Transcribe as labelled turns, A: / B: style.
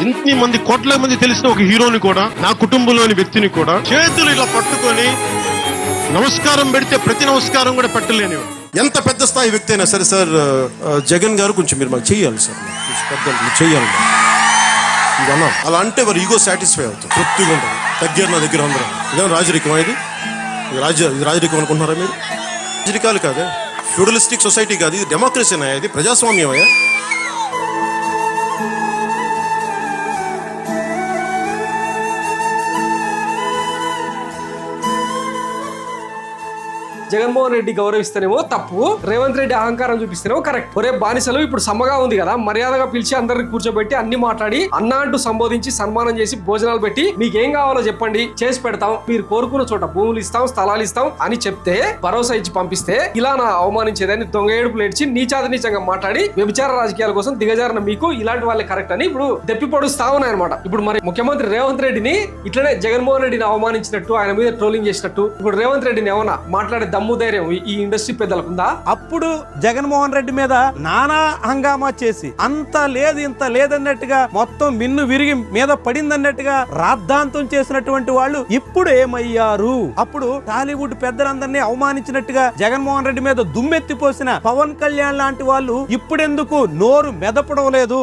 A: ఇన్ని మంది కోట్ల మంది తెలిసిన ఒక హీరోని కూడా, నా కుటుంబంలోని వ్యక్తిని కూడా చేతులు ఇలా పట్టుకొని నమస్కారం పెడితే ప్రతి నమస్కారం కూడా పెట్టలేని ఎంత పెద్ద స్థాయి వ్యక్తి అయినా సరే సార్, జగన్ గారు కొంచెం మీరు మాకు చేయాలి సార్, పెద్దలు చేయాలి ఇదన్నా. అలా అంటే వారు ఈగో సాటిస్ఫై అవుతుంది, తృప్తిగా ఉంటుంది. తగ్గారు నా దగ్గర అందరం. ఇదే రాజరికం, ఇది రాజరికం అనుకుంటున్నారా మీరు? రాజరికాలు కాదే, ఫ్యూడలిస్టిక్ సొసైటీ కాదు, ఇది డెమోక్రసీనా, ఇది ప్రజాస్వామ్యమయ్యా.
B: జగన్మోహన్ రెడ్డి గౌరవిస్తేనేమో తప్పు, రేవంత్ రెడ్డి అహంకారం చూపిస్తేనేమో కరెక్ట్. ఒరే బానిసలు, ఇప్పుడు సమ్మగా ఉంది కదా, మర్యాదగా పిలిచి అందరిని కూర్చోబెట్టి అన్ని మాట్లాడి అన్న అంటూ సంబోధించి సన్మానం చేసి భోజనాలు పెట్టి మీకేం కావాలో చెప్పండి చేసి పెడతాం, మీరు కోరుకున్న చోట భూములు ఇస్తాం, స్థలాలు ఇస్తాం అని చెప్తే భరోసా ఇచ్చి పంపిస్తే ఇలా నా అవమానించేదని దొంగ ఏడుపులు ఏడ్చి నీచాదనీచంగా మాట్లాడి వ్యభిచార రాజకీయాల కోసం దిగజారిన మీకు ఇలాంటి వాళ్ళే కరెక్ట్ అని ఇప్పుడు దెప్పి పొడుస్తా ఉన్నాయన్నమాట. ఇప్పుడు మరి ముఖ్యమంత్రి రేవంత్ రెడ్డిని ఇట్లనే జగన్మోహన్ రెడ్డిని అవమానించినట్టు, ఆయన మీద ట్రోలింగ్ చేసినట్టు ఇప్పుడు రేవంత్ రెడ్డిని ఏమన్నా మాట్లాడే దమ్ము ధైర్యం ఈ ఇండస్ట్రీ పెద్దలకుందా?
C: అప్పుడు జగన్మోహన్ రెడ్డి మీద నానా హంగామా చేసి అంత లేదు ఇంత లేదన్నట్టుగా మొత్తం మిన్ను విరిగి మీద పడిందన్నట్టుగా రాద్ధాంతం చేసినటువంటి వాళ్ళు ఇప్పుడు ఏమయ్యారు? అప్పుడు టాలీవుడ్ పెద్దలందరినీ అవమానించినట్టుగా జగన్మోహన్ రెడ్డి మీద దుమ్మెత్తిపోసిన పవన్ కళ్యాణ్ లాంటి వాళ్ళు ఇప్పుడెందుకు నోరు మెదపడం లేదు?